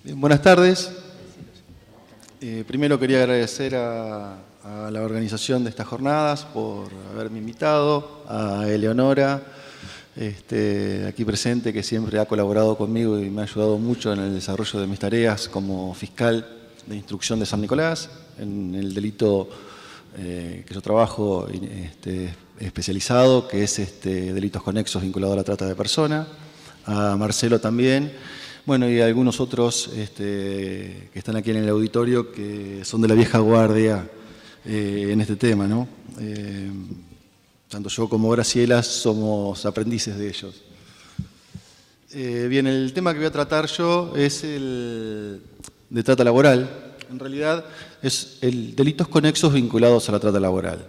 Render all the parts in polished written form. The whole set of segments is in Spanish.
Bien, buenas tardes. Primero quería agradecer a la organización de estas jornadas por haberme invitado, a Eleonora, aquí presente, que siempre ha colaborado conmigo y me ha ayudado mucho en el desarrollo de mis tareas como fiscal de instrucción de San Nicolás, en el delito que yo trabajo especializado, que es delitos conexos vinculados a la trata de personas, a Marcelo también. Bueno, y algunos otros que están aquí en el auditorio que son de la vieja guardia en este tema, ¿no? Tanto yo como Graciela somos aprendices de ellos. Bien, el tema que voy a tratar yo es el de trata laboral. En realidad es el delitos conexos vinculados a la trata laboral.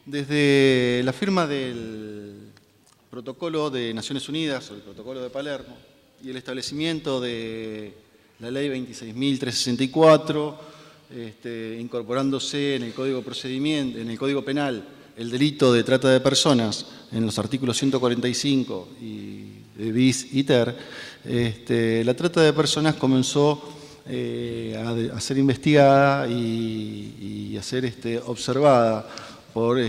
Desde la firma del Protocolo de Naciones Unidas, o el Protocolo de Palermo, y el establecimiento de la Ley 26.364, incorporándose en el Código Procedimiento, en el Código Penal, el delito de trata de personas en los artículos 145 y de bis y ter, la trata de personas comenzó a ser investigada y a ser observada por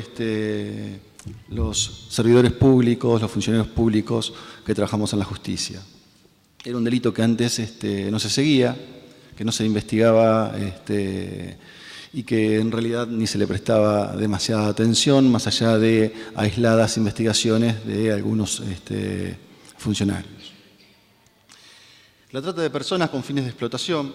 los servidores públicos, los funcionarios públicos que trabajamos en la justicia. Era un delito que antes no se seguía, que no se investigaba y que en realidad ni se le prestaba demasiada atención, más allá de aisladas investigaciones de algunos funcionarios. La trata de personas con fines de explotación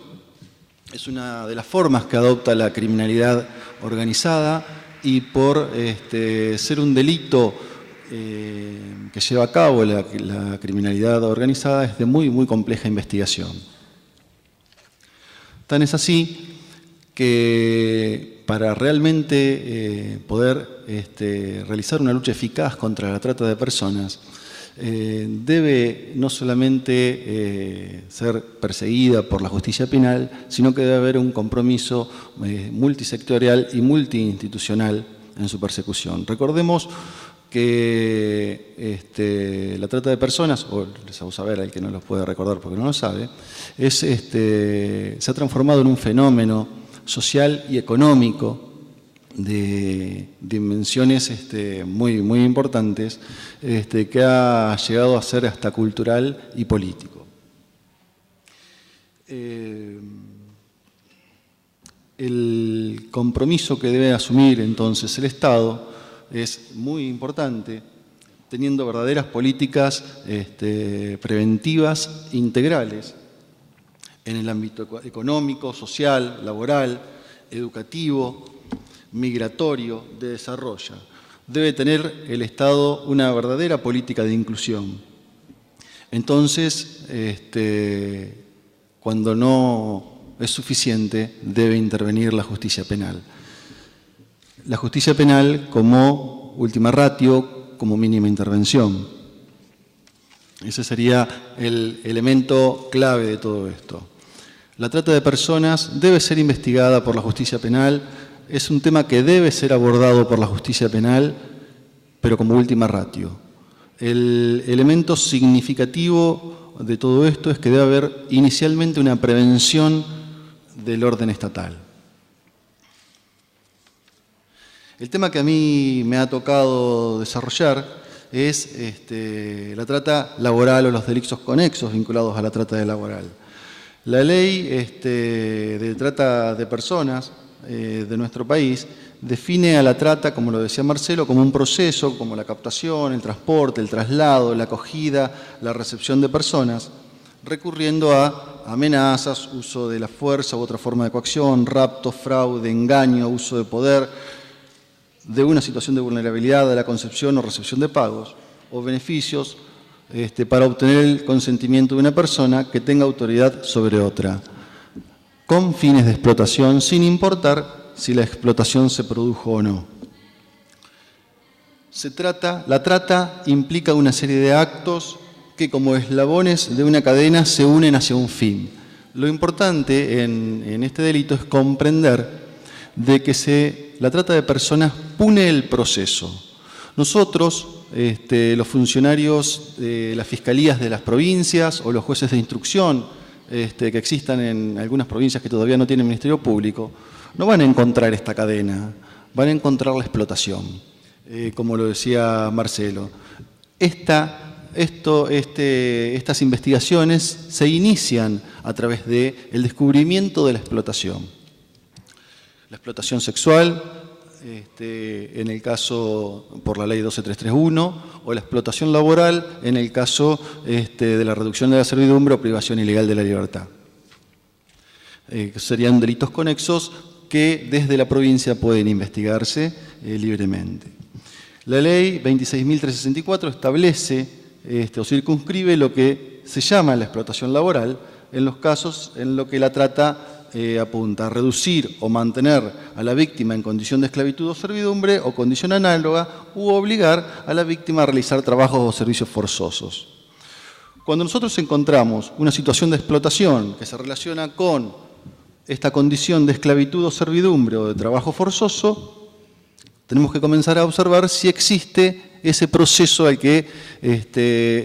es una de las formas que adopta la criminalidad organizada, y por ser un delito que lleva a cabo la criminalidad organizada es de muy compleja investigación. Tan es así que para realmente poder realizar una lucha eficaz contra la trata de personas, debe no solamente ser perseguida por la justicia penal, sino que debe haber un compromiso multisectorial y multiinstitucional en su persecución. Recordemos que la trata de personas, o les hago saber al que no los puede recordar porque no lo sabe, se ha transformado en un fenómeno social y económico de dimensiones muy importantes, que ha llegado a ser hasta cultural y político. El compromiso que debe asumir entonces el Estado es muy importante, teniendo verdaderas políticas preventivas integrales en el ámbito económico, social, laboral, educativo, migratorio, de desarrollo. Debe tener el Estado una verdadera política de inclusión. Entonces, cuando no es suficiente, debe intervenir la justicia penal. La justicia penal como última ratio, como mínima intervención. Ese sería el elemento clave de todo esto. La trata de personas debe ser investigada por la justicia penal. Es un tema que debe ser abordado por la justicia penal, pero como última ratio. El elemento significativo de todo esto es que debe haber inicialmente una prevención del orden estatal. El tema que a mí me ha tocado desarrollar es la trata laboral o los delitos conexos vinculados a la trata laboral. La ley de trata de personas de nuestro país define a la trata, como lo decía Marcelo, como un proceso, como la captación, el transporte, el traslado, la acogida, la recepción de personas, recurriendo a amenazas, uso de la fuerza u otra forma de coacción, rapto, fraude, engaño, uso de poder, de una situación de vulnerabilidad de la concepción o recepción de pagos o beneficios para obtener el consentimiento de una persona que tenga autoridad sobre otra, con fines de explotación, sin importar si la explotación se produjo o no. La trata implica una serie de actos que, como eslabones de una cadena, se unen hacia un fin. Lo importante en este delito es comprender de que la trata de personas pune el proceso. Nosotros, los funcionarios de las fiscalías de las provincias o los jueces de instrucción que existan en algunas provincias que todavía no tienen ministerio público, no van a encontrar esta cadena, van a encontrar la explotación, como lo decía Marcelo. Estas investigaciones se inician a través del descubrimiento de la explotación. La explotación sexual, en el caso por la ley 12331, o la explotación laboral en el caso de la reducción de la servidumbre o privación ilegal de la libertad. Serían delitos conexos que desde la provincia pueden investigarse libremente. La ley 26.364 establece o circunscribe lo que se llama la explotación laboral en los casos en los que la trata apunta a reducir o mantener a la víctima en condición de esclavitud o servidumbre o condición análoga u obligar a la víctima a realizar trabajos o servicios forzosos. Cuando nosotros encontramos una situación de explotación que se relaciona con esta condición de esclavitud o servidumbre o de trabajo forzoso, tenemos que comenzar a observar si existe ese proceso al que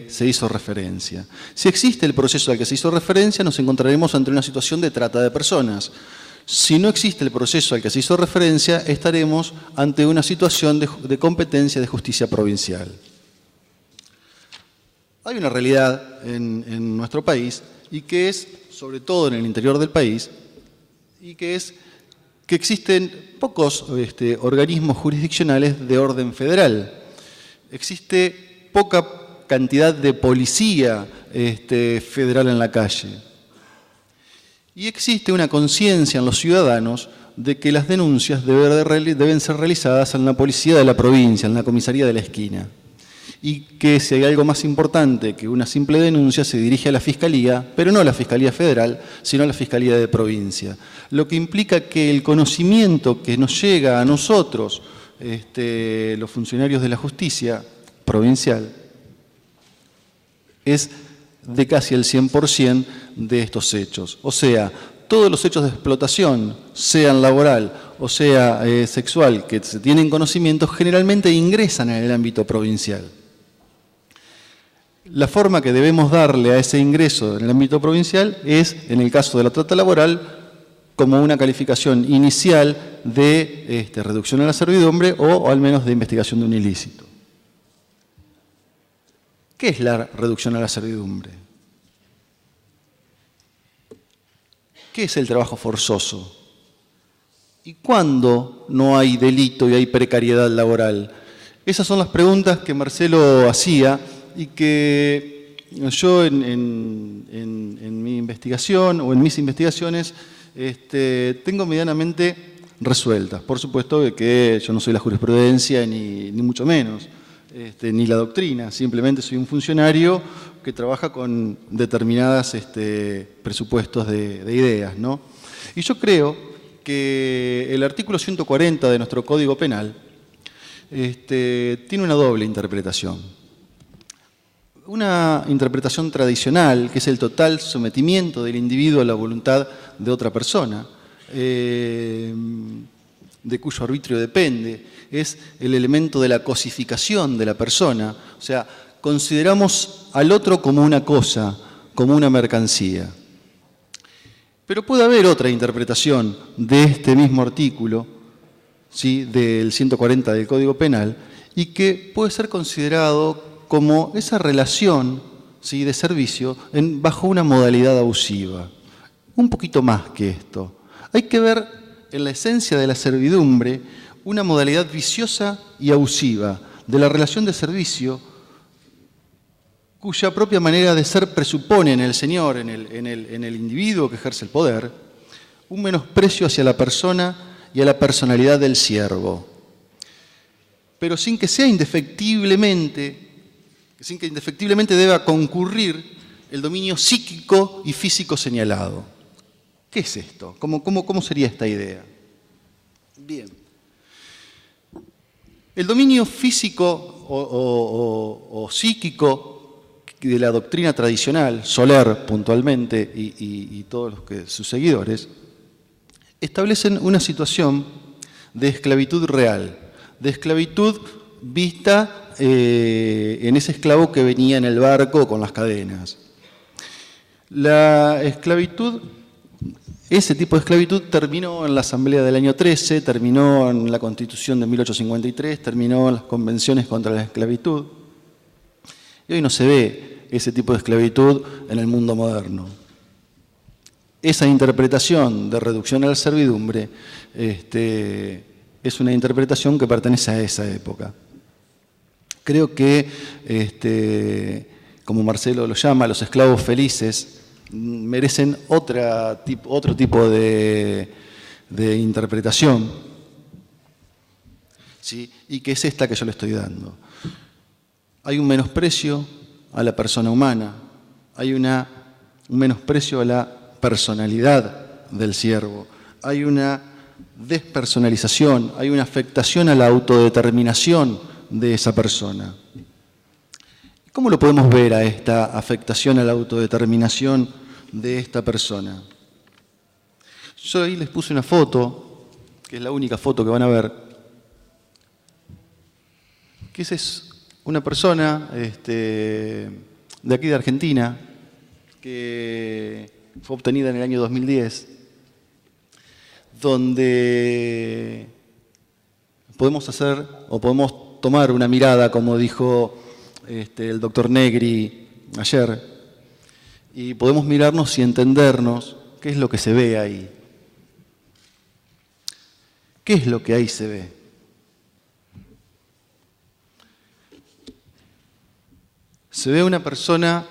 se hizo referencia. Si existe el proceso al que se hizo referencia, nos encontraremos ante una situación de trata de personas. Si no existe el proceso al que se hizo referencia, estaremos ante una situación de competencia de justicia provincial. Hay una realidad en nuestro país, y que es, sobre todo en el interior del país, y que es que existen pocos organismos jurisdiccionales de orden federal. Existe poca cantidad de policía federal en la calle. Y existe una conciencia en los ciudadanos de que las denuncias deben ser realizadas en la policía de la provincia, en la comisaría de la esquina. Y que si hay algo más importante que una simple denuncia, se dirige a la Fiscalía, pero no a la Fiscalía Federal, sino a la Fiscalía de Provincia. Lo que implica que el conocimiento que nos llega a nosotros, los funcionarios de la justicia provincial, es de casi el 100% de estos hechos. O sea, todos los hechos de explotación, sean laboral o sea sexual, que se tienen conocimiento, generalmente ingresan en el ámbito provincial. La forma que debemos darle a ese ingreso en el ámbito provincial es, en el caso de la trata laboral, como una calificación inicial de reducción a la servidumbre o al menos de investigación de un ilícito. ¿Qué es la reducción a la servidumbre? ¿Qué es el trabajo forzoso? ¿Y cuándo no hay delito y hay precariedad laboral? Esas son las preguntas que Marcelo hacía y que yo en mi investigación o en mis investigaciones tengo medianamente resueltas. Por supuesto que yo no soy la jurisprudencia ni mucho menos, ni la doctrina, simplemente soy un funcionario que trabaja con determinados presupuestos de ideas, ¿no? Y yo creo que el artículo 140 de nuestro Código Penal tiene una doble interpretación. Una interpretación tradicional, que es el total sometimiento del individuo a la voluntad de otra persona, de cuyo arbitrio depende, es el elemento de la cosificación de la persona. O sea, consideramos al otro como una cosa, como una mercancía. Pero puede haber otra interpretación de este mismo artículo, ¿sí?, del 140 del Código Penal, y que puede ser considerado como esa relación, ¿sí?, de servicio bajo una modalidad abusiva. Un poquito más que esto. Hay que ver en la esencia de la servidumbre una modalidad viciosa y abusiva de la relación de servicio cuya propia manera de ser presupone en el señor, en el individuo que ejerce el poder, un menosprecio hacia la persona y a la personalidad del siervo. Pero sin que indefectiblemente deba concurrir el dominio psíquico y físico señalado. ¿Qué es esto? ¿Cómo sería esta idea? Bien. El dominio físico o psíquico de la doctrina tradicional, Soler puntualmente y todos sus seguidores, establecen una situación de esclavitud real, de esclavitud vista en ese esclavo que venía en el barco con las cadenas. La esclavitud, ese tipo de esclavitud terminó en la Asamblea del año 13, terminó en la Constitución de 1853, terminó en las convenciones contra la esclavitud. Y hoy no se ve ese tipo de esclavitud en el mundo moderno. Esa interpretación de reducción a la servidumbre es una interpretación que pertenece a esa época. Creo que, como Marcelo lo llama, los esclavos felices merecen otro tipo de interpretación, ¿sí? Y que es esta que yo le estoy dando. Hay un menosprecio a la persona humana, hay un menosprecio a la personalidad del siervo, hay una despersonalización, hay una afectación a la autodeterminación de esa persona. ¿Cómo lo podemos ver a esta afectación a la autodeterminación de esta persona? Yo ahí les puse una foto, que es la única foto que van a ver, que esa es una persona de aquí de Argentina, que fue obtenida en el año 2010, donde podemos hacer o podemos tomar una mirada, como dijo el doctor Negri ayer, y podemos mirarnos y entendernos qué es lo que se ve ahí. ¿Qué es lo que ahí se ve? Se ve una persona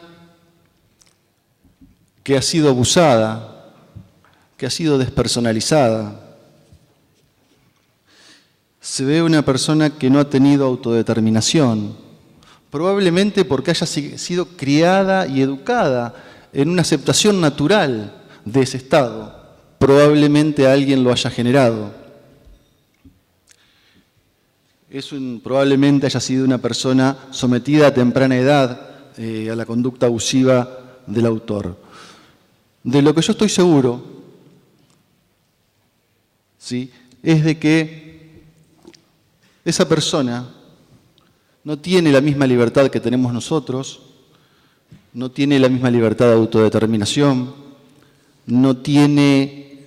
que ha sido abusada, que ha sido despersonalizada. Se ve una persona que no ha tenido autodeterminación, probablemente porque haya sido criada y educada en una aceptación natural de ese estado. Probablemente alguien lo haya generado. Probablemente haya sido una persona sometida a temprana edad a la conducta abusiva del autor. De lo que yo estoy seguro, ¿sí?, es de que esa persona no tiene la misma libertad que tenemos nosotros, no tiene la misma libertad de autodeterminación, no tiene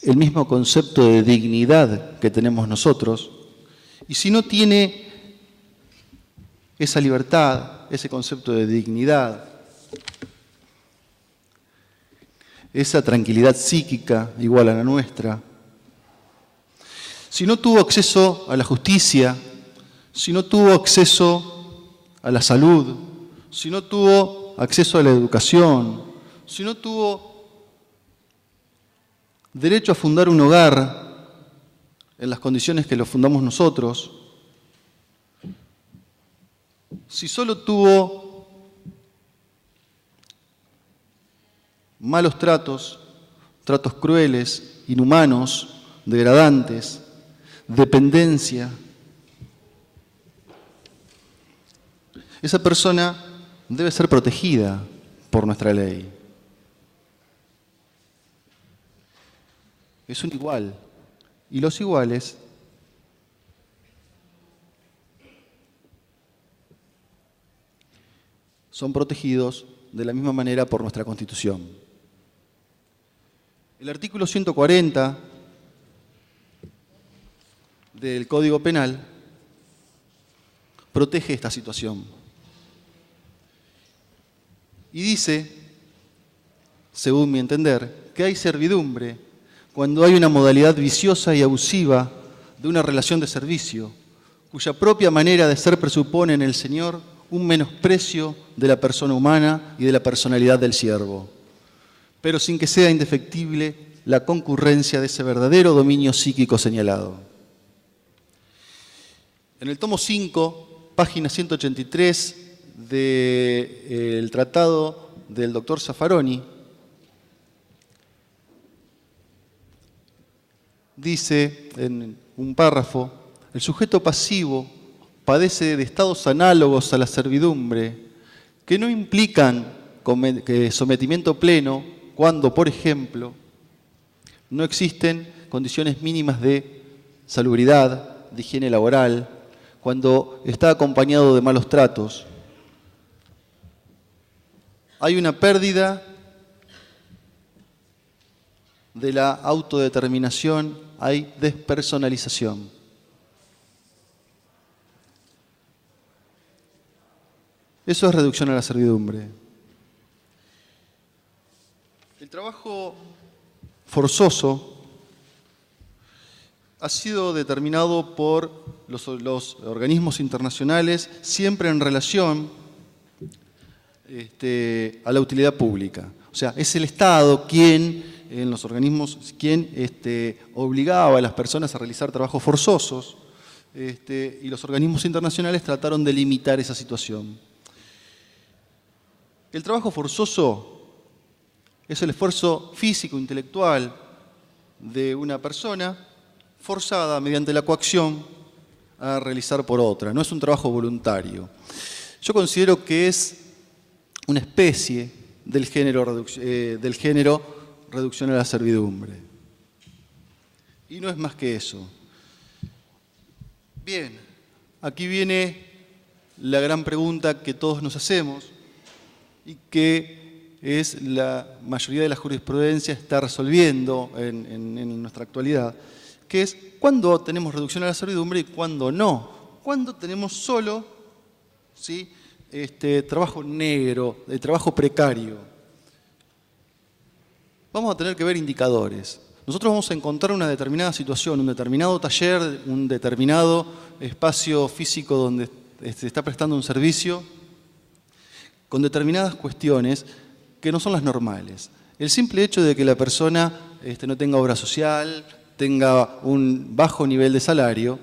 el mismo concepto de dignidad que tenemos nosotros, y si no tiene esa libertad, ese concepto de dignidad, esa tranquilidad psíquica igual a la nuestra, si no tuvo acceso a la justicia, si no tuvo acceso a la salud, si no tuvo acceso a la educación, si no tuvo derecho a fundar un hogar en las condiciones que lo fundamos nosotros, si solo tuvo malos tratos, tratos crueles, inhumanos, degradantes, dependencia, esa persona debe ser protegida por nuestra ley. Es un igual. Y los iguales son protegidos de la misma manera por nuestra Constitución. El artículo 140 del Código Penal protege esta situación. Y dice, según mi entender, que hay servidumbre cuando hay una modalidad viciosa y abusiva de una relación de servicio, cuya propia manera de ser presupone en el Señor un menosprecio de la persona humana y de la personalidad del siervo, pero sin que sea indefectible la concurrencia de ese verdadero dominio psíquico señalado. En el tomo 5, página 183 del tratado del doctor Zaffaroni, dice en un párrafo, el sujeto pasivo padece de estados análogos a la servidumbre que no implican sometimiento pleno cuando, por ejemplo, no existen condiciones mínimas de salubridad, de higiene laboral, cuando está acompañado de malos tratos, hay una pérdida de la autodeterminación, hay despersonalización. Eso es reducción a la servidumbre. El trabajo forzoso ha sido determinado por los organismos internacionales siempre en relación a la utilidad pública. O sea, es el Estado quien, en los organismos, quien obligaba a las personas a realizar trabajos forzosos, y los organismos internacionales trataron de limitar esa situación. El trabajo forzoso es el esfuerzo físico, intelectual de una persona forzada mediante la coacción a realizar por otra. No es un trabajo voluntario. Yo considero que es una especie del género reducción a la servidumbre. Y no es más que eso. Bien, aquí viene la gran pregunta que todos nos hacemos y que es la mayoría de la jurisprudencia está resolviendo en nuestra actualidad, que es cuándo tenemos reducción a la servidumbre y cuándo no. Cuándo tenemos solo, ¿sí?, trabajo negro, trabajo precario. Vamos a tener que ver indicadores. Nosotros vamos a encontrar una determinada situación, un determinado taller, un determinado espacio físico donde se está prestando un servicio con determinadas cuestiones que no son las normales. El simple hecho de que la persona no tenga obra social, tenga un bajo nivel de salario,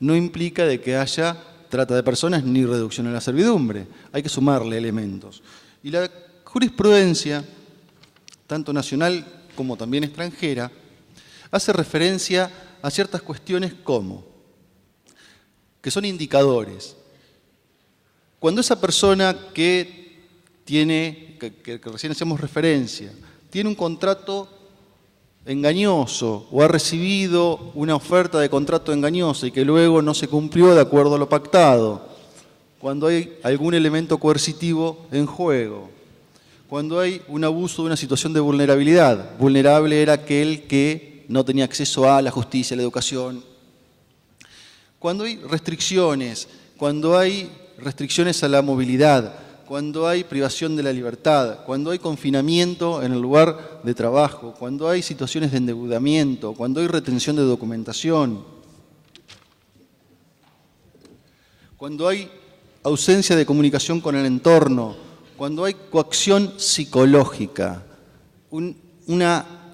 no implica de que haya trata de personas ni reducción a la servidumbre. Hay que sumarle elementos. Y la jurisprudencia, tanto nacional como también extranjera, hace referencia a ciertas cuestiones como, que son indicadores. Cuando esa persona que recién hacemos referencia, tiene un contrato engañoso o ha recibido una oferta de contrato engañosa y que luego no se cumplió de acuerdo a lo pactado, cuando hay algún elemento coercitivo en juego, cuando hay un abuso de una situación de vulnerabilidad. Vulnerable era aquel que no tenía acceso a la justicia, a la educación. Cuando hay restricciones a la movilidad, cuando hay privación de la libertad, cuando hay confinamiento en el lugar de trabajo, cuando hay situaciones de endeudamiento, cuando hay retención de documentación, cuando hay ausencia de comunicación con el entorno, cuando hay coacción psicológica.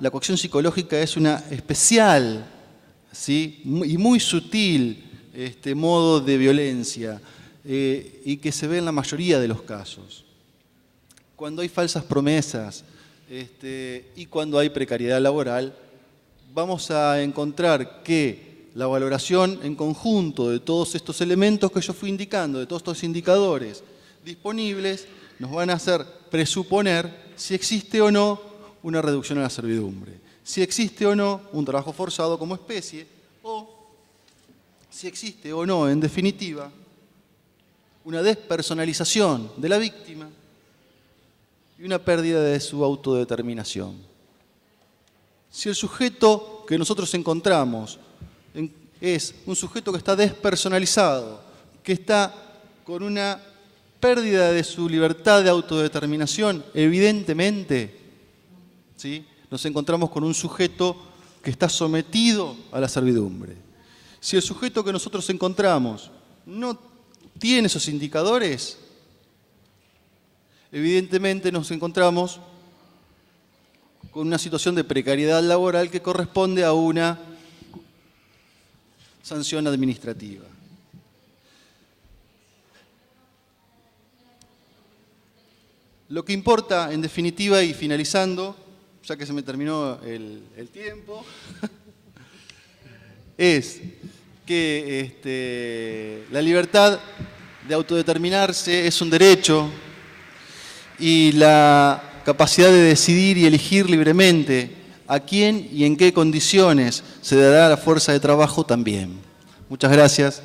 La coacción psicológica es una especial, ¿sí?, y muy sutil modo de violencia, y que se ve en la mayoría de los casos. Cuando hay falsas promesas y cuando hay precariedad laboral, vamos a encontrar que la valoración en conjunto de todos estos elementos que yo fui indicando, de todos estos indicadores disponibles, nos van a hacer presuponer si existe o no una reducción a la servidumbre, si existe o no un trabajo forzado como especie, o si existe o no, en definitiva, una despersonalización de la víctima y una pérdida de su autodeterminación. Si el sujeto que nosotros encontramos es un sujeto que está despersonalizado, que está con una pérdida de su libertad de autodeterminación, evidentemente, ¿sí?, nos encontramos con un sujeto que está sometido a la servidumbre. Si el sujeto que nosotros encontramos no tiene esos indicadores, evidentemente nos encontramos con una situación de precariedad laboral que corresponde a una sanción administrativa. Lo que importa, en definitiva, y finalizando, ya que se me terminó el tiempo, es que la libertad de autodeterminarse es un derecho y la capacidad de decidir y elegir libremente a quién y en qué condiciones se dará la fuerza de trabajo también. Muchas gracias.